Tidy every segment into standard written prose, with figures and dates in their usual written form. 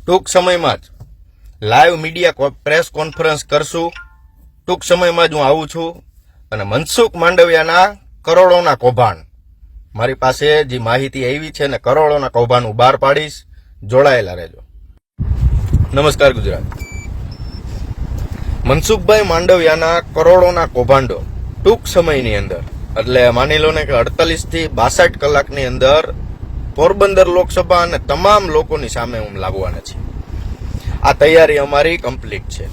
ટૂંક સમયમાં જ લાઈવ મીડિયા પ્રેસ કોન્ફરન્સ કરશું. ટૂંક સમયમાં જ હું આવું છું અને મનસુખ માંડવિયાના કરોડોના કૌભાંડ મારી પાસે જે માહિતી આવી છે ને કરોડોના કૌભાંડ હું બહાર પાડીશ. જોડાયેલા રહેજો. નમસ્કાર ગુજરાત. મનસુખભાઈ માંડવિયાના કરોડોના કૌભાંડો ટૂંક સમયની અંદર એટલે માની લો ને કે 48 થી 62 કલાકની અંદર પોરબંદર લોકસભા અને તમામ લોકોની સામે હું લાવવાના છે. આ તૈયારી અમારી કમ્પ્લીટ છે.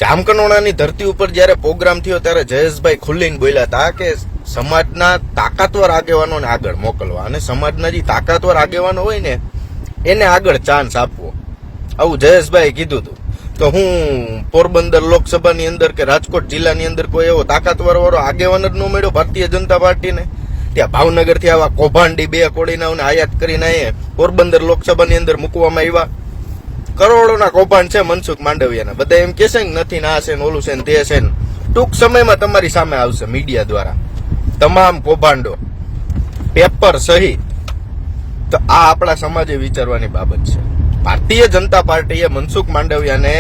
જામકંડોળાની ધરતી ઉપર જ્યારે પ્રોગ્રામ થયો ત્યારે જયેશભાઈ ખુલ્લીને બોલ્યા હતા કે સમાજના તાકાતવર આગેવાનોને આગળ મોકલવા અને સમાજના જે તાકાતવર આગેવાનો હોય ને એને આગળ ચાન્સ આપવો, આવું જયેશભાઈ કીધું હતું. તો હું પોરબંદર લોકસભાની અંદર કે રાજકોટ જિલ્લાની અંદર કોઈ એવો તાકાતવર વાળો આગેવાન જ ન મળ્યો ભારતીય જનતા પાર્ટીને. ત્યાં ભાવનગરથી આવા કૌભાંડી 2 કોડીનાઓને આયાત કરીને પોરબંદર લોકસભાની અંદર મૂકવામાં આવ્યા. કરોડોના કૌભાંડ છે મનસુખ માંડવિયાના. બધા એમ કે છે કે નથી, ના છે ને ઓલું છે ને તે છે ને. ટૂંક સમયમાં તમારી સામે આવશે મીડિયા દ્વારા તમામ કૌભાંડો પેપર સહિત. તો આ આપણા સમાજે વિચારવાની બાબત છે. ભારતીય જનતા પાર્ટીએ મનસુખ માંડવિયાને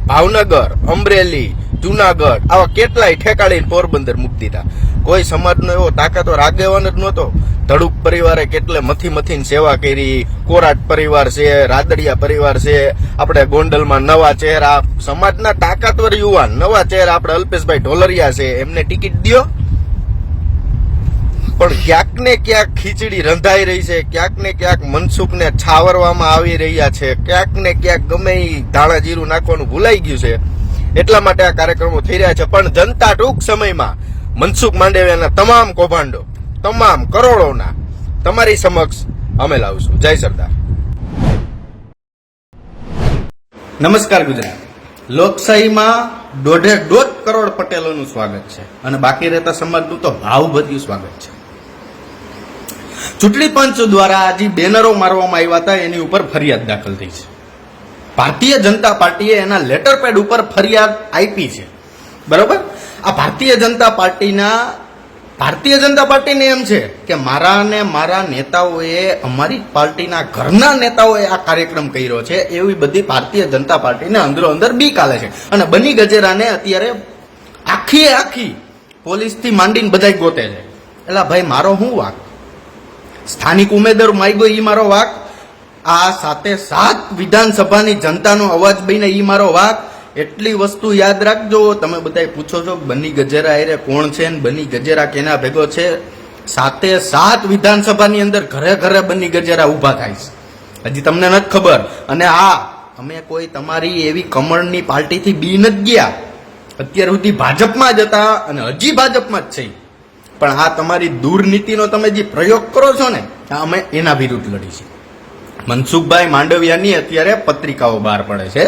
ભાવનગર, અમરેલી, જુનાગઢ આવા કેટલાય ઠેકાડીને પોરબંદર મૂકી દીધા. કોઈ સમાજનો એવો તાકાતવર આગેવાન જ નહોતો. ધડુક પરિવારે કેટલે મથીને સેવા કરી. કોરાટ પરિવાર છે, રાદડિયા પરિવાર છે, આપણે ગોંડલમાં નવા ચહેરા, સમાજના તાકાતવર યુવાન નવા ચહેરા આપણે અલ્પેશભાઈ ઢોલરિયા છે, એમને ટિકિટ દ્યો. પણ ક્યાંક ને ક્યાંક ખીચડી રંધાઈ રહી છે, ક્યાંક ને ક્યાંક મનસુખને છાવરવામાં આવી રહ્યા છે, ક્યાંક ને ક્યાંક ગમે ધાણા જીરું નાખવાનું ભૂલાઈ ગયું છે. એટલા માટે આ કાર્યક્રમો થઈ રહ્યા છે. પણ જનતા ટૂંક સમયમાં મનસુખ માંડવિયાના તમામ કૌભાંડો, તમામ કરોડોના તમારી સમક્ષ અમે લાવશું. જય સરદાર. નમસ્કાર ગુજરાત. લોકશાહીમાં 1.5 કરોડ પટેલોનું સ્વાગત છે અને બાકી રહેતા સમાજનું તો ભાવભર્યું સ્વાગત છે. ચૂંટણી પંચ દ્વારા જે બેનરો મારવામાં આવ્યા હતા એની ઉપર ફરિયાદ દાખલ થઈ છે. ભારતીય જનતા પાર્ટીએ એના લેટર પેડ ઉપર ફરિયાદ આપી છે. બરોબર. આ ભારતીય જનતા પાર્ટીને એમ છે કે મારા નેતાઓએ, અમારી પાર્ટીના ઘરના નેતાઓએ આ કાર્યક્રમ કર્યો છે એવી બધી ભારતીય જનતા પાર્ટીને અંદરો અંદર બીક આલે છે. અને બની ગજેરાને અત્યારે આખી પોલીસથી માંડીને બધા ગોતે છે. એટલે ભાઈ મારો શું વાક? સ્થાનિક ઉમેદવાર માગ્યો ઈ મારો વાક? આ 7 વિધાનસભાની જનતાનો અવાજ બનીને ઈ મારો વાક? એટલી વસ્તુ યાદ રાખજો. તમે બધા પૂછો છો બની ગજેરા એરે કોણ છે ને બની ગજેરા કેના ભેગો છે. 7 વિધાનસભાની અંદર ઘરે બની ગજેરા ઉભા થાય છે. હજી તમને નથી ખબર. અને અમે કોઈ તમારી એવી કમળની પાર્ટીથી બી નથી ગયા. અત્યાર સુધી ભાજપમાં જ હતા અને હજી ભાજપમાં જ છે. પણ આ તમારી દૂરનીતિનો તમે જે પ્રયોગ કરો છો ને, અમે એના વિરુદ્ધ લડીશું. મનસુખભાઈ માંડવિયાની અત્યારે પત્રિકાઓ બહાર પડે છે.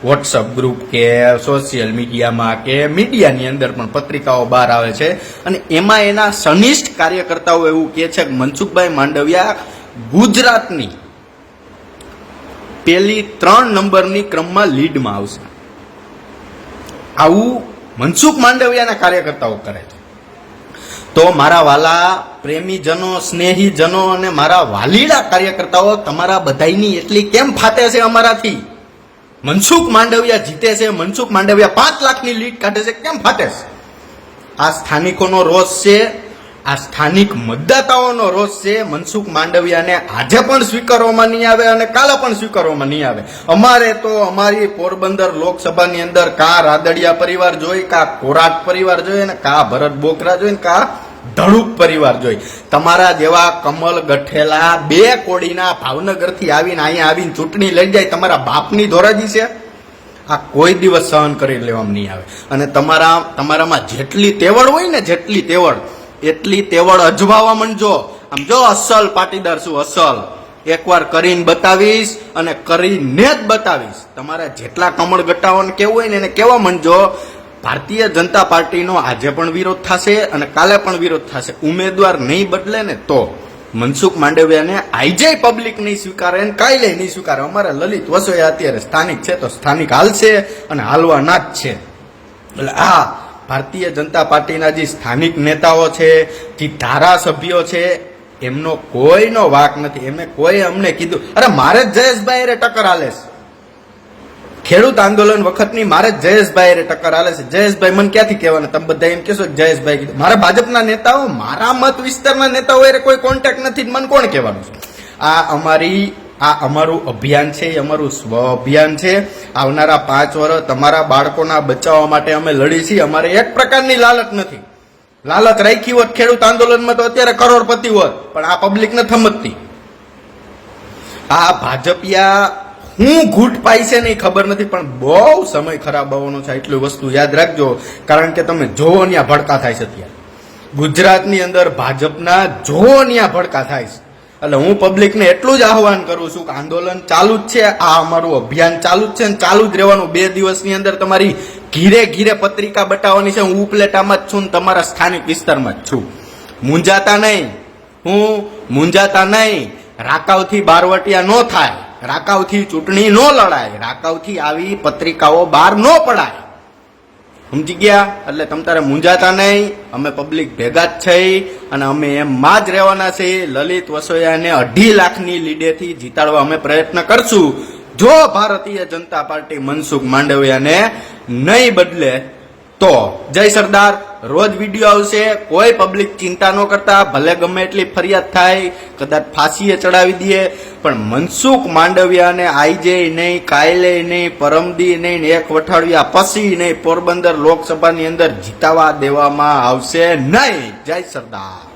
વોટ્સઅપ ગ્રુપ કે સોશિયલ મીડિયામાં કે મીડિયાની અંદર પણ પત્રિકાઓ બહાર આવે છે. અને એમાં એના સનિષ્ઠ કાર્યકર્તાઓ એવું કહે છે કે મનસુખભાઈ માંડવિયા ગુજરાતની પહેલી 3 નંબરની ક્રમમાં લીડમાં આવશે. આવું મનસુખ માંડવિયાના કાર્યકર્તાઓ કરે છે. તો મારા વાલા પ્રેમીજનો, સ્નેહીજનો અને મારા વાલીડા કાર્યકર્તાઓ, તમારા બધાઈની એટલી કેમ ફાટે છે અમારાથી? મનસુખ માંડવિયા જીતે છે, મનસુખ માંડવિયા 5 લાખની લીડ કાઢે છે, કેમ ફાટે છે? આ સ્થાનિકોનો રોષ છે, આ સ્થાનિક મતદાતાઓનો રોષ છે. મનસુખ માંડવિયાને આજે પણ સ્વીકારવામાં નહીં આવે અને કાલે પણ સ્વીકારવામાં નહીં આવે. અમારે તો અમારી પોરબંદર લોકસભાની અંદર કા રાદડિયા પરિવાર જોઈ, કા કોરાટ પરિવાર જોઈ, ને કા ભરત બોકરા જોઈ, ને કા ધડુક પરિવાર જોઈ. તમારા જેવા કમલ ગઠેલા 2 કોડીના ભાવનગરથી આવીને અહીંયા આવીને ચૂંટણી લઈ જાય, તમારા બાપની ધોરાજી છે. આ કોઈ દિવસ સહન કરી લેવામાં નહીં આવે. અને તમારામાં જેટલી તેવડ હોય ને, એટલી તેવડ અજવાવા માંડજો. આમ જો અસલ પાટીદાર શું અસલ એકવાર કરીને બતાવીશ અને કરીને જ બતાવીશ. તમારા જેટલા કમળ ગટ્ટાઓને કેવું હોય ને એને કેવા માંડજો. ભારતીય જનતા પાર્ટીનો આજે પણ વિરોધ થશે અને કાલે પણ વિરોધ થશે. ઉમેદવાર નહીં બદલે ને તો મનસુખ માંડવિયાને આજે પબ્લિક નહીં સ્વીકારે ને કાલે નહીં સ્વીકારે. અમારે લલિત વસોયા અત્યારે સ્થાનિક છે તો સ્થાનિક હાલશે અને હાલવાના જ છે. એટલે ભારતીય જનતા પાર્ટીના જે સ્થાનિક નેતાઓ છે, જે ધારાસભ્યો છે, એમનો કોઈનો વાક નથી. એમને કોઈ અમને કીધું, અરે મારે જ જયેશભાઈ રે ટક્કર આલે છે. ખેડૂત આંદોલન વખતની મારે જ જયેશભાઈ રે ટક્કર આલે છે. જયેશભાઈ મને ક્યાંથી કહેવાના? તમે બધા એમ કહેશો કે જયેશભાઈ કીધું. મારા ભાજપના નેતાઓ, મારા મત વિસ્તારના નેતાઓ એ કોઈ કોન્ટેક્ટ નથી. મને કોણ કહેવાનું છે? આ અમારું અભિયાન છે, એ અમારું સ્વ અભિયાન છે. આવનારા 5 વર્ષ તમારા બાળકોના બચાવવા માટે અમે લડી છીએ. અમારે એક પ્રકારની લાલચ નથી. લાલચ રાખી હોત ખેડૂત આંદોલનમાં તો અત્યારે કરોડપતિ હોત, પણ આ પબ્લિક ને સમજતી. આ ભાજપિયા હું ઘૂંટ પાઈ છે નહીં ખબર નથી, પણ બહુ સમય ખરાબ આવવાનો છે. એટલી વસ્તુ યાદ રાખજો, કારણ કે તમે જોવો ત્યાં ભડકા થાય છે. અત્યારે ગુજરાતની અંદર ભાજપના જોવો ત્યાં ભડકા થાય છે. એટલે હું પબ્લિકને એટલું જ આહવાન કરું છું કે આંદોલન ચાલુ જ છે, આ અમારું અભિયાન ચાલુ જ છે અને ચાલુ જ રહેવાનું. 2 દિવસની અંદર તમારી ઘીરે ઘીરે પત્રિકા બતાવવાની છે. હું ઉપલેટામાં જ છું ને તમારા સ્થાનિક વિસ્તારમાં જ છું. મૂંઝાતા નહીં. રાકાવથી બારવટિયા ન થાય, રાકાવથી ચૂંટણી ન લડાય, રાકાવથી આવી પત્રિકાઓ બહાર ન પડાય. સમજી ગયા? એટલે તમ તારે મૂંઝાતા નહીં. અમે પબ્લિક ભેગા જ છે અને અમે એમમાં જ રહેવાના છે. લલિત વસોયાને 2.5 લાખની લીડેથી જીતાડવા અમે પ્રયત્ન કરશું. જો ભારતીય જનતા પાર્ટી મનસુખ માંડવિયાને નહીં બદલે તો જય સરદાર. રોજ વિડીયો આવશે. કોઈ પબ્લિક ચિંતા ન કરતા. ભલે ગમે એટલી ફરિયાદ થાય, કદાચ ફાંસીએ ચડાવી દઈએ, પણ મનસુખ માંડવિયાને આજે નહીં, કાલે નહીં, પરમદી નહીં, 1 અઠવાડિયા પછી નહીં, પોરબંદર લોકસભાની અંદર જીતાવા દેવામાં આવશે નહીં. જય સરદાર.